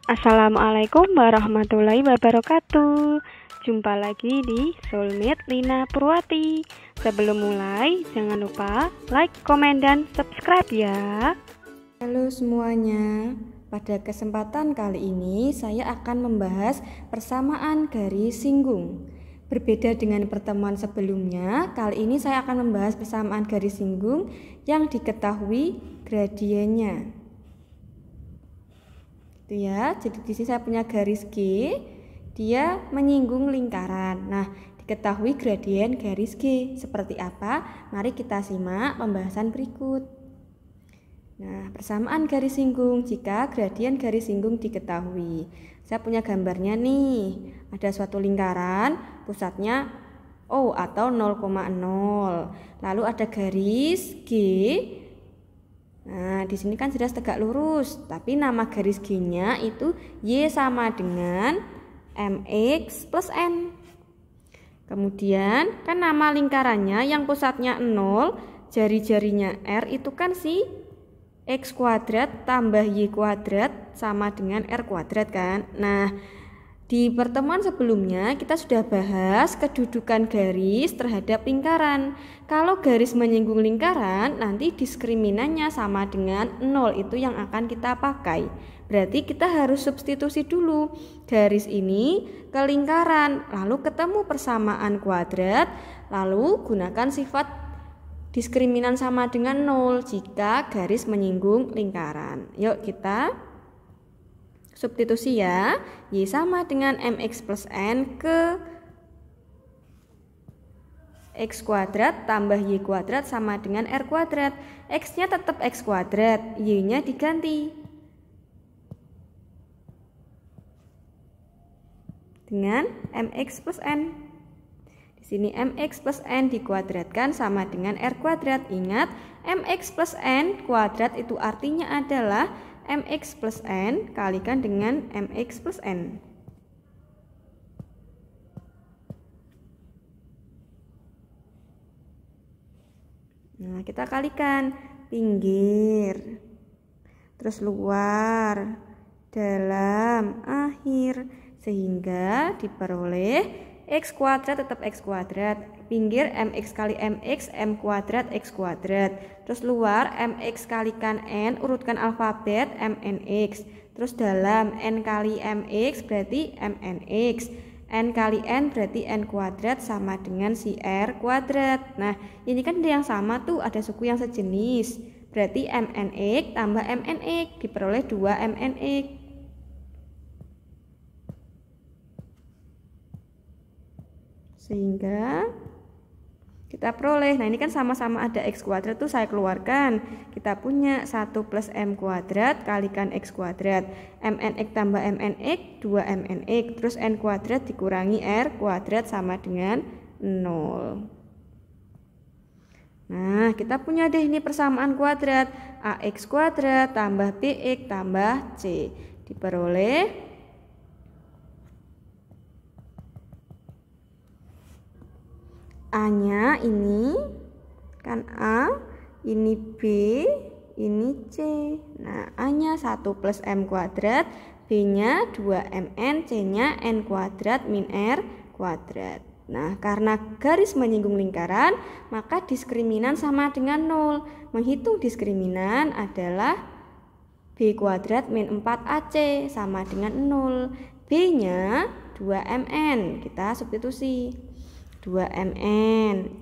Assalamualaikum warahmatullahi wabarakatuh. Jumpa lagi di Soulmate Lina Purwati. Sebelum mulai, jangan lupa like, komen, dan subscribe ya. Halo semuanya, pada kesempatan kali ini saya akan membahas persamaan garis singgung. Berbeda dengan pertemuan sebelumnya, kali ini saya akan membahas persamaan garis singgung yang diketahui gradiennya. Itu ya, jadi di sini saya punya garis G, dia menyinggung lingkaran. Nah, diketahui gradien garis G seperti apa? Mari kita simak pembahasan berikut. Nah, persamaan garis singgung jika gradien garis singgung diketahui. Saya punya gambarnya nih. Ada suatu lingkaran, pusatnya O atau 0,0. Lalu ada garis G. Nah, di sini kan jelas tegak lurus, tapi nama garis G-nya itu Y sama dengan MX plus N. Kemudian, kan nama lingkarannya yang pusatnya 0, jari-jarinya R itu kan si X kuadrat tambah Y kuadrat sama dengan R kuadrat kan. Nah, di pertemuan sebelumnya kita sudah bahas kedudukan garis terhadap lingkaran. Kalau garis menyinggung lingkaran, nanti diskriminannya sama dengan 0, itu yang akan kita pakai. Berarti kita harus substitusi dulu garis ini ke lingkaran, lalu ketemu persamaan kuadrat, lalu gunakan sifat diskriminan sama dengan 0 jika garis menyinggung lingkaran. Yuk kita substitusi ya. Y sama dengan MX plus N ke X kuadrat tambah Y kuadrat sama dengan R kuadrat. X-nya tetap X kuadrat, Y-nya diganti dengan MX plus N. Di sini MX plus N dikuadratkan sama dengan R kuadrat. Ingat, MX plus N kuadrat itu artinya adalah MX plus N kalikan dengan MX plus N. Nah, kita kalikan pinggir, terus luar, dalam, akhir, sehingga diperoleh X kuadrat tetap X kuadrat, pinggir MX kali MX, M kuadrat X kuadrat, terus luar MX kalikan N, urutkan alfabet MNX, terus dalam N kali MX berarti MNX, N kali N berarti N kuadrat sama dengan si R kuadrat. Nah, ini kan yang sama tuh, ada suku yang sejenis, berarti MNX tambah MNX diperoleh 2 MNX. Sehingga kita peroleh, nah ini kan sama-sama ada X kuadrat tuh saya keluarkan. Kita punya 1 plus M kuadrat kalikan X kuadrat, MNX tambah MNX 2 MNX, terus N kuadrat dikurangi R kuadrat sama dengan 0. Nah, kita punya deh ini persamaan kuadrat, AX kuadrat tambah BX tambah C diperoleh A-nya ini kan A, ini B, ini C. Nah, A-nya 1 plus M kuadrat, B-nya 2MN, C-nya N kuadrat min R kuadrat. Nah, karena garis menyinggung lingkaran, maka diskriminan sama dengan 0. Menghitung diskriminan adalah B kuadrat min 4AC sama dengan 0. B-nya 2MN, kita substitusi 2MN,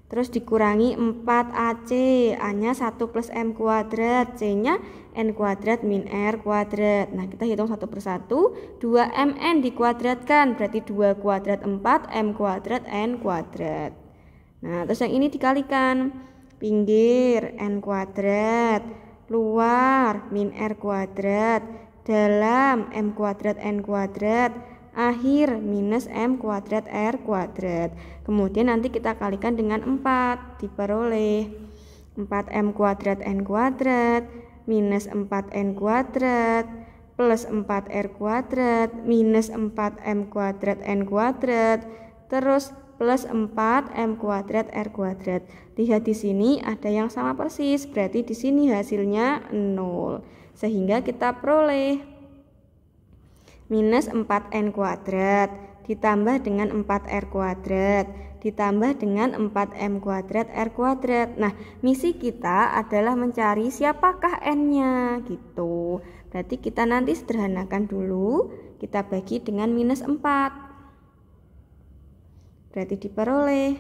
terus dikurangi 4AC, A-nya 1 plus M kuadrat, C-nya N kuadrat min R kuadrat. Nah, kita hitung satu persatu, 2MN dikuadratkan berarti 2 kuadrat 4, M kuadrat N kuadrat. Nah, terus yang ini dikalikan, pinggir N kuadrat, luar min R kuadrat, dalam M kuadrat N kuadrat, akhir minus M kuadrat R kuadrat. Kemudian nanti kita kalikan dengan 4, diperoleh 4M kuadrat N kuadrat minus 4N kuadrat plus 4R kuadrat minus 4M kuadrat N kuadrat terus plus 4M kuadrat R kuadrat. Lihat di sini ada yang sama persis, berarti di sini hasilnya 0. Sehingga kita peroleh minus 4N kuadrat ditambah dengan 4R kuadrat ditambah dengan 4M kuadrat R kuadrat. Nah, misi kita adalah mencari siapakah N-nya gitu. Berarti kita nanti sederhanakan dulu, kita bagi dengan minus 4. Berarti diperoleh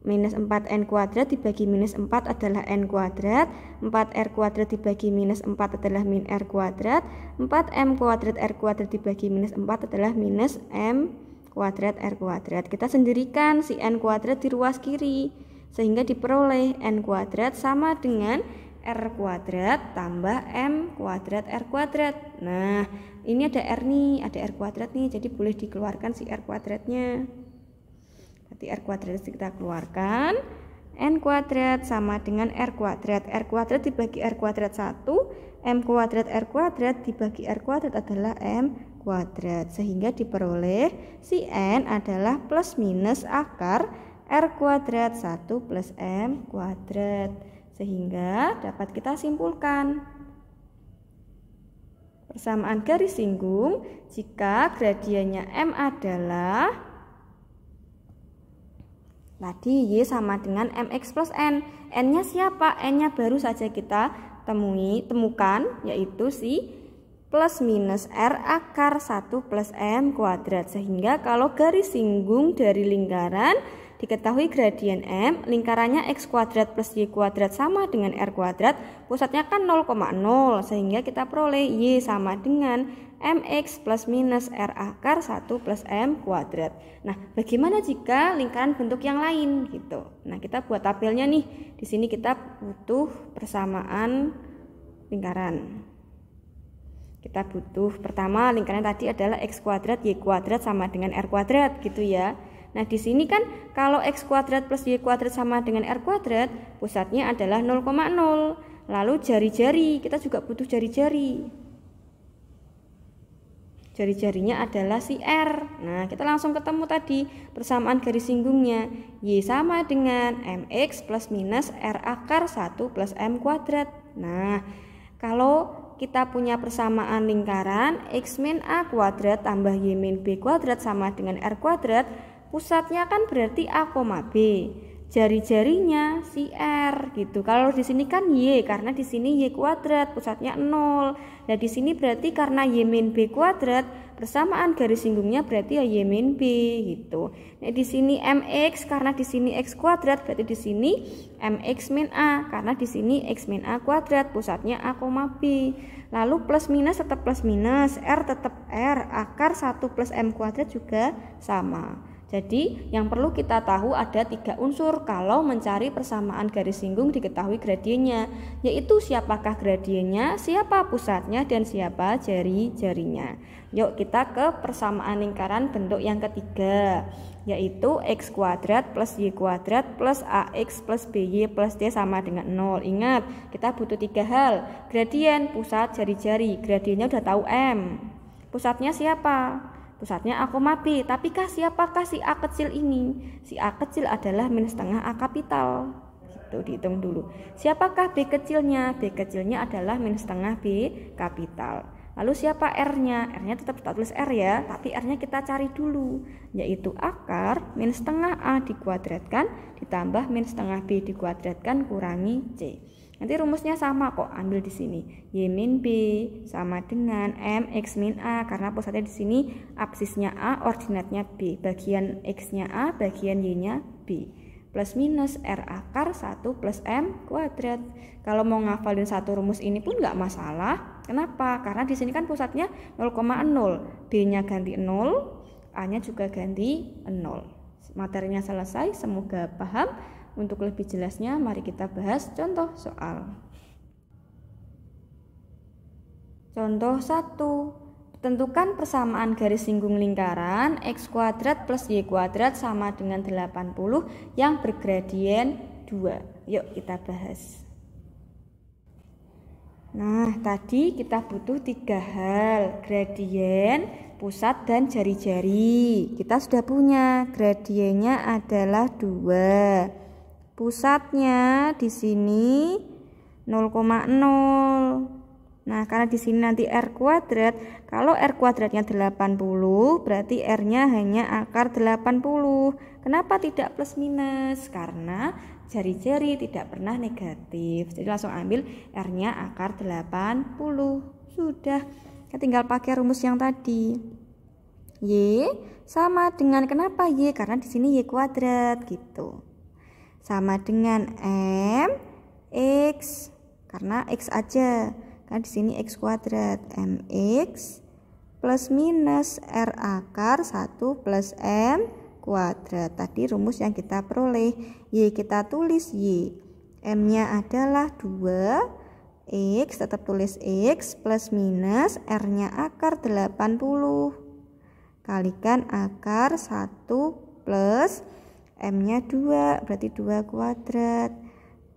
minus 4N kuadrat dibagi minus 4 adalah N kuadrat, 4R kuadrat dibagi minus 4 adalah min R kuadrat, 4M kuadrat R kuadrat dibagi minus 4 adalah minus M kuadrat R kuadrat. Kita sendirikan si N kuadrat di ruas kiri, sehingga diperoleh N kuadrat sama dengan R kuadrat tambah M kuadrat R kuadrat. Nah, ini ada R nih, ada R kuadrat nih, jadi boleh dikeluarkan si R kuadratnya. Berarti R kuadrat kita keluarkan, N kuadrat sama dengan R kuadrat. R kuadrat dibagi R kuadrat 1, M kuadrat R kuadrat dibagi R kuadrat adalah M kuadrat. Sehingga diperoleh si N adalah plus minus akar R kuadrat 1 plus M kuadrat. Sehingga dapat kita simpulkan persamaan garis singgung jika gradiennya M adalah tadi Y sama dengan MX plus N. N-nya siapa? N-nya baru saja kita temukan, yaitu si plus minus R akar 1 plus M kuadrat. Sehingga kalau garis singgung dari lingkaran diketahui gradien M, lingkarannya X kuadrat plus Y kuadrat sama dengan R kuadrat, pusatnya kan 0,0, sehingga kita peroleh Y sama dengan MX plus minus R akar 1 plus M kuadrat. Nah, bagaimana jika lingkaran bentuk yang lain gitu? Nah, kita buat tabelnya nih. Di sini kita butuh persamaan lingkaran. Kita butuh pertama lingkaran tadi adalah X kuadrat Y kuadrat sama dengan R kuadrat gitu ya. Nah, di sini kan kalau X kuadrat plus Y kuadrat sama dengan R kuadrat, pusatnya adalah 0,0. Lalu jari-jari, kita juga butuh jari-jari. Jari-jarinya adalah si R. Nah, kita langsung ketemu tadi persamaan garis singgungnya. Y sama dengan MX plus minus R akar 1 plus M kuadrat. Nah, kalau kita punya persamaan lingkaran X min A kuadrat tambah Y min B kuadrat sama dengan R kuadrat, pusatnya kan berarti A, B. Jari-jarinya si R gitu. Kalau di sini kan Y, karena di sini Y kuadrat, pusatnya 0. Nah, di sini berarti karena Y min B kuadrat, persamaan garis singgungnya berarti ya Y min B gitu. Nah, di sini MX karena di sini X kuadrat, berarti di sini MX min A karena di sini X min A kuadrat, pusatnya A, B. Lalu plus minus tetap plus minus, R tetap R, akar 1 plus M kuadrat juga sama. Jadi yang perlu kita tahu ada 3 unsur kalau mencari persamaan garis singgung diketahui gradiennya, yaitu siapakah gradiennya, siapa pusatnya, dan siapa jari-jarinya. Yuk kita ke persamaan lingkaran bentuk yang ketiga, yaitu X kuadrat plus Y kuadrat plus AX plus BY plus D sama dengan 0. Ingat, kita butuh 3 hal: gradien, pusat, jari-jari. Gradiennya udah tahu M. Pusatnya siapa? Pusatnya A, B. Tapi siapakah si A kecil ini? Si A kecil adalah min setengah A kapital. Gitu, dihitung dulu. Siapakah B kecilnya? B kecilnya adalah min setengah B kapital. Lalu siapa R-nya? R-nya tetap tulis R ya, tapi R-nya kita cari dulu, yaitu akar min setengah A dikuadratkan ditambah min setengah B dikuadratkan kurangi C. Nanti rumusnya sama kok, ambil di sini. Y min B sama dengan MX min A karena pusatnya di sini absisnya A, ordinatnya B. Bagian X-nya A, bagian Y-nya B. Plus minus R akar 1 plus M kuadrat. Kalau mau ngafalin satu rumus ini pun nggak masalah. Kenapa? Karena di sini kan pusatnya 0,0. B-nya ganti 0, A-nya juga ganti 0. Materinya selesai, semoga paham. Untuk lebih jelasnya, mari kita bahas contoh soal. Contoh 1. Tentukan persamaan garis singgung lingkaran X kuadrat plus Y kuadrat sama dengan 80 yang bergradien 2. Yuk kita bahas. Nah, tadi kita butuh 3 hal: gradien, pusat, dan jari-jari. Kita sudah punya, gradiennya adalah 2. Pusatnya di sini 0,0. Nah, karena di sini nanti R kuadrat, kalau R kuadratnya 80, berarti R-nya hanya akar 80. Kenapa tidak plus minus? Karena jari-jari tidak pernah negatif. Jadi langsung ambil R-nya akar 80. Sudah, kita tinggal pakai rumus yang tadi. Y sama dengan, kenapa Y? Karena di sini Y kuadrat gitu. Sama dengan M X, karena X aja. Kan di sini X kuadrat, MX plus minus R akar 1 plus M kuadrat. Tadi rumus yang kita peroleh. Y kita tulis Y. M-nya adalah 2, X tetap tulis X plus minus R-nya akar 80. Kalikan akar 1 plus M-nya 2, berarti 2 kuadrat.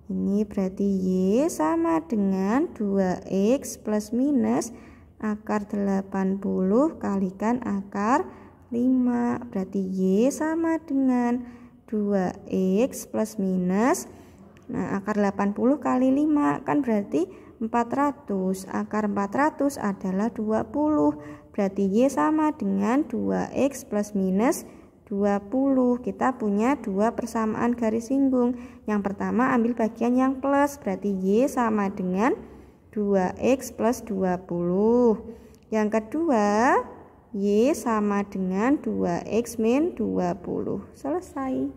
Ini berarti Y sama dengan 2X plus minus akar 80 kalikan akar 5. Berarti Y sama dengan 2X plus minus, nah akar 80 kali 5 kan berarti 400. Akar 400 adalah 20. Berarti Y sama dengan 2X plus minus 20. Kita punya dua persamaan garis singgung. Yang pertama ambil bagian yang plus, berarti Y sama dengan 2X plus 20. Yang kedua Y sama dengan 2X min 20. Selesai.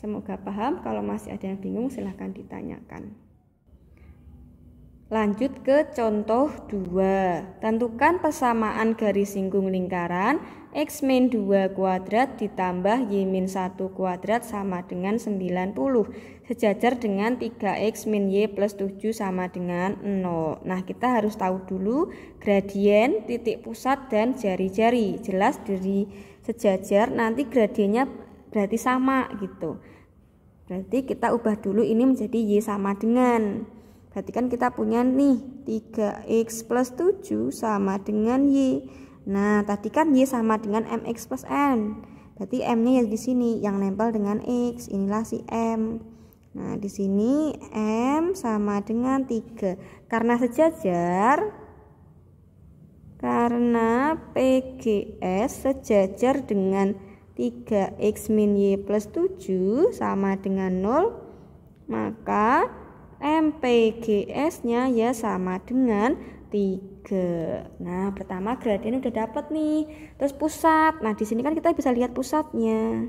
Semoga paham. Kalau masih ada yang bingung silahkan ditanyakan. Lanjut ke contoh 2. Tentukan persamaan garis singgung lingkaran X min 2 kuadrat ditambah Y min 1 kuadrat sama dengan 90 sejajar dengan 3X min Y plus 7 sama dengan 0. Nah, kita harus tahu dulu gradien, titik pusat, dan jari-jari. Jelas dari sejajar nanti gradiennya berarti sama gitu. Berarti kita ubah dulu ini menjadi Y sama dengan. Berarti kan kita punya nih 3X plus 7 sama dengan Y. Nah, tadi kan Y sama dengan MX plus N. Berarti M-nya ya di sini yang nempel dengan X. Inilah si M. Nah, di sini M sama dengan 3. Karena sejajar, karena PGS sejajar dengan 3X min Y plus 7 sama dengan 0, maka MPGS-nya ya sama dengan 3. Nah, pertama gradien udah dapat nih. Terus pusat. Nah, di sini kan kita bisa lihat pusatnya.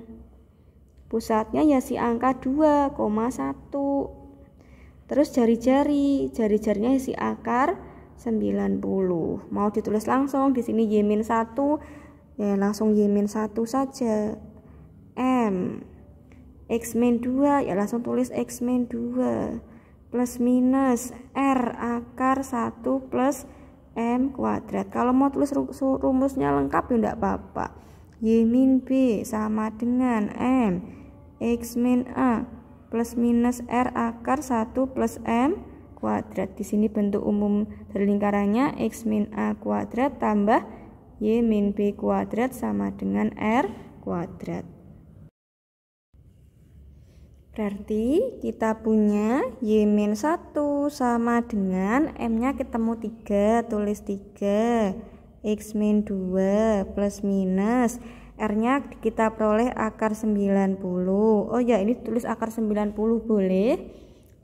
Pusatnya ya si angka 2,1. Terus jari-jarinya si akar 90. Mau ditulis langsung di sini Y min 1, ya langsung Y min 1 saja. M X min 2, ya langsung tulis X min 2. Plus minus R akar 1 plus M kuadrat. Kalau mau tulis rumusnya lengkap ya enggak apa-apa. Y min B sama dengan M X min A plus minus R akar 1 plus M kuadrat. Di sini bentuk umum dari lingkarannya X min A kuadrat tambah Y min B kuadrat sama dengan R kuadrat. Berarti kita punya Y min 1 sama dengan M-nya ketemu 3, tulis 3. X min 2 plus minus R-nya kita peroleh akar 90. Oh ya, ini tulis akar 90 boleh.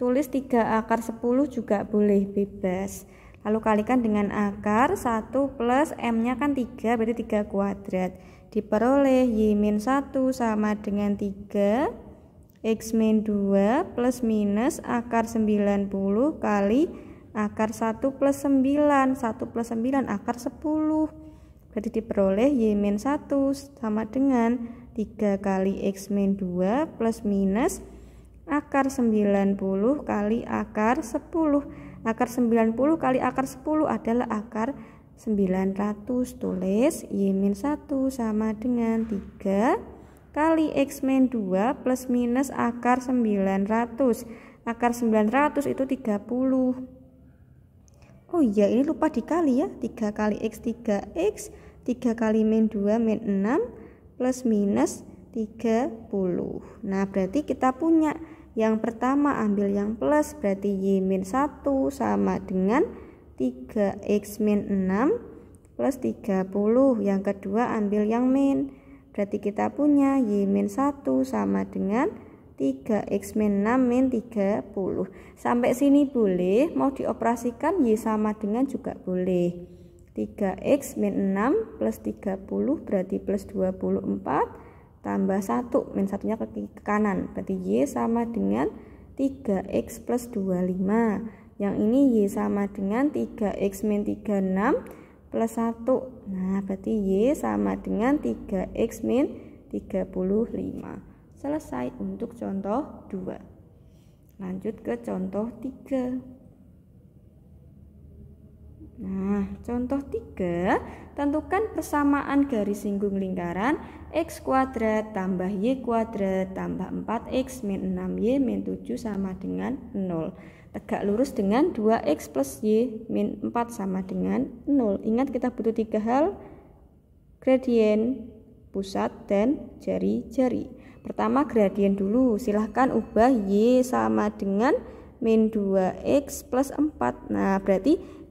Tulis 3 akar 10 juga boleh, bebas. Lalu kalikan dengan akar 1 plus M-nya kan 3, berarti 3 kuadrat. Diperoleh Y min 1 sama dengan 3 X min 2 plus minus akar 90 kali akar 1 plus 9. 1 plus 9 akar 10. Berarti diperoleh Y min 1 sama dengan 3 kali X min 2 plus minus akar 90 kali akar 10. Akar 90 kali akar 10 adalah akar 900. Tulis Y min 1 sama dengan 3 kali X min 2 plus minus akar 900. Akar 900 itu 30. Oh iya, ini lupa dikali ya. 3 kali X 3X, 3 kali min 2 min 6 plus minus 30. Nah, berarti kita punya yang pertama ambil yang plus, berarti Y min 1 sama dengan 3x min 6 plus 30. Yang kedua ambil yang min. Berarti kita punya y min 1 sama dengan 3x min 6 min 30. Sampai sini boleh, mau dioperasikan y sama dengan juga boleh. 3x min 6 plus 30 berarti plus 24 tambah 1, min 1 nya ke kanan, berarti y sama dengan 3x plus 25. Yang ini y sama dengan 3x min 36 plus 1. Nah, berarti y sama dengan 3x min 35. Selesai untuk contoh 2. Lanjut ke contoh 3. Nah, contoh 3, tentukan persamaan garis singgung lingkaran x kuadrat tambah y kuadrat tambah 4x min 6y min 7 sama dengan 0. Tegak lurus dengan 2x plus y min 4 sama dengan 0. Ingat kita butuh 3 hal, gradien, pusat, dan jari-jari. Pertama gradien dulu, silahkan ubah y sama dengan min 2x plus 4. Nah, berarti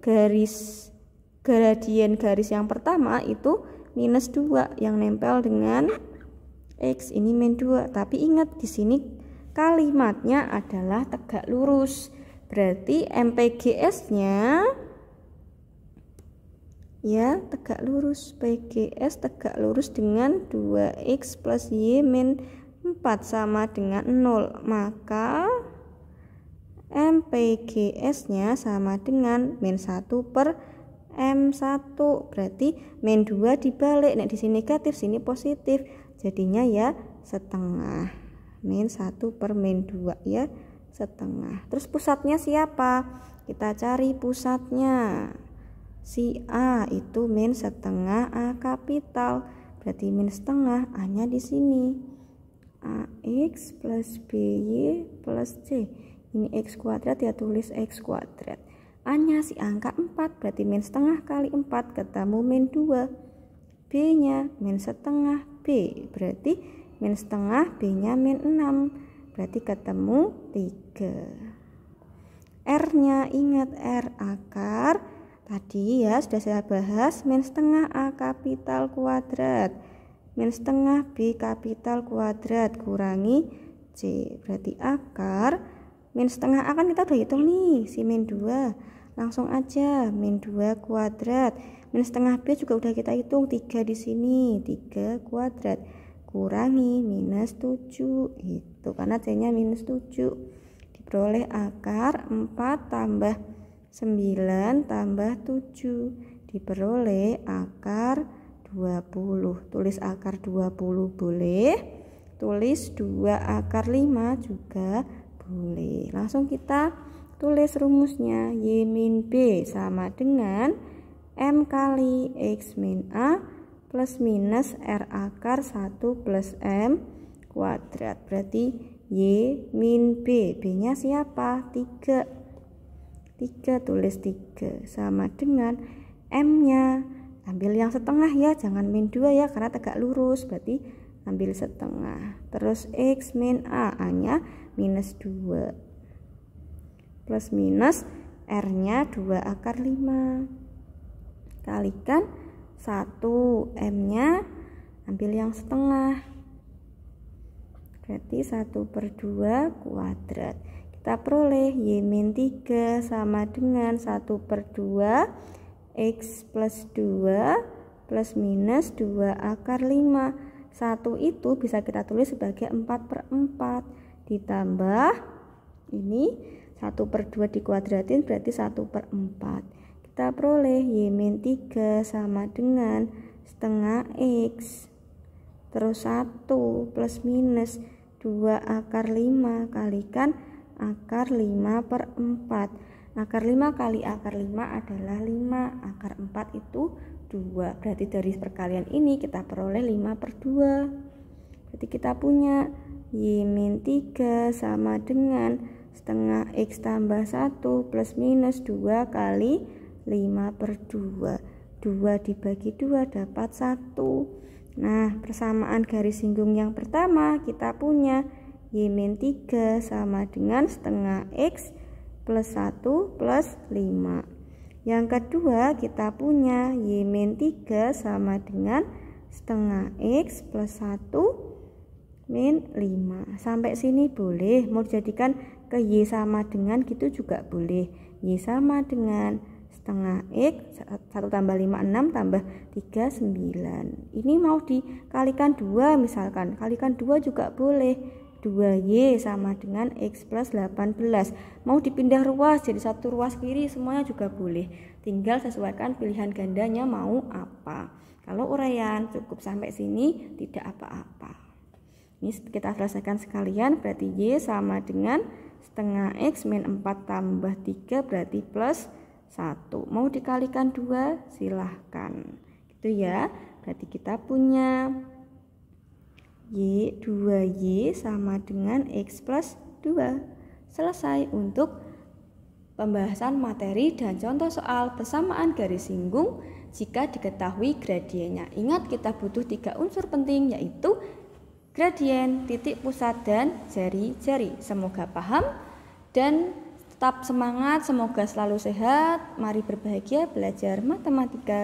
gradien garis yang pertama itu minus 2 yang nempel dengan x, ini min 2. Tapi ingat di sini kalimatnya adalah tegak lurus. Berarti MPGS-nya ya tegak lurus. PGS tegak lurus dengan 2x plus y min 4 sama dengan 0. Maka MPGS-nya sama dengan min 1 per M1. Berarti min 2 dibalik. Nah, di sini negatif, sini positif. Jadinya ya setengah. Min 1 per min 2 ya setengah. Terus pusatnya siapa? Kita cari pusatnya. Si A itu min setengah A kapital. Berarti min setengah A-nya di sini. AX plus BY plus C. Ini x kuadrat ya, tulis x kuadrat. A-nya si angka 4, berarti min setengah kali 4 ketemu min 2. B-nya min setengah B, berarti min setengah B-nya min 6, berarti ketemu 3. R-nya ingat R akar tadi ya sudah saya bahas, min setengah A kapital kuadrat min setengah B kapital kuadrat kurangi C, berarti akar min setengah A kan kita udah hitung nih, si min 2. Langsung aja min 2 kuadrat. Min setengah B juga udah kita hitung, 3 di sini, 3 kuadrat. Kurangi minus 7. Itu karena C-nya minus 7. Diperoleh akar 4 tambah 9 tambah 7. Diperoleh akar 20. Tulis akar 20 boleh. Tulis 2 akar 5 juga boleh. Langsung kita tulis rumusnya. Y min B sama dengan M kali X min A plus minus R akar 1 plus M kuadrat. Berarti Y min B. B-nya siapa? 3. 3 tulis 3 sama dengan M-nya. Ambil yang setengah ya, jangan min 2 ya, karena tegak lurus. Berarti ambil setengah. Terus X min A. A-nya minus 2 plus minus R-nya 2 akar 5 kalikan 1, M-nya ambil yang setengah, berarti 1 per 2 kuadrat. Kita peroleh Y min 3 sama dengan 1 per 2 X plus 2 plus minus 2 akar 5. 1 itu bisa kita tulis sebagai 4 per 4 ditambah ini 1 per 2 dikuadratin berarti 1 per 4. Kita peroleh Y min 3 sama dengan setengah X terus 1 plus minus 2 akar 5 kalikan akar 5 per 4. Akar 5 kali akar 5 adalah 5. Akar 4 itu 2. Berarti dari perkalian ini kita peroleh 5 per 2. Berarti kita punya Y min 3 sama dengan setengah X tambah 1 plus minus 2 kali 5 per 2. 2 dibagi 2 dapat 1. Nah, persamaan garis singgung yang pertama kita punya Y min 3 sama dengan setengah X plus 1 plus 5. Yang kedua kita punya Y-3 sama dengan setengah X plus 1 min 5. Sampai sini boleh. Mau dijadikan ke Y sama dengan gitu juga boleh. Y sama dengan setengah X 1 tambah 5 6 tambah 3 9. Ini mau dikalikan 2 misalkan. Kalikan 2 juga boleh. 2Y sama dengan X plus 18. Mau dipindah ruas jadi satu ruas kiri semuanya juga boleh. Tinggal sesuaikan pilihan gandanya mau apa. Kalau uraian cukup sampai sini, tidak apa-apa. Ini kita selesaikan sekalian, berarti Y sama dengan setengah X min 4 tambah 3 berarti plus 1. Mau dikalikan 2 silahkan. Gitu ya. Berarti kita punya Y 2Y sama dengan X plus 2. Selesai untuk pembahasan materi dan contoh soal persamaan garis singgung jika diketahui gradiennya. Ingat kita butuh 3 unsur penting yaitu gradien, titik pusat, dan jari-jari. Semoga paham dan tetap semangat, semoga selalu sehat. Mari berbahagia belajar matematika.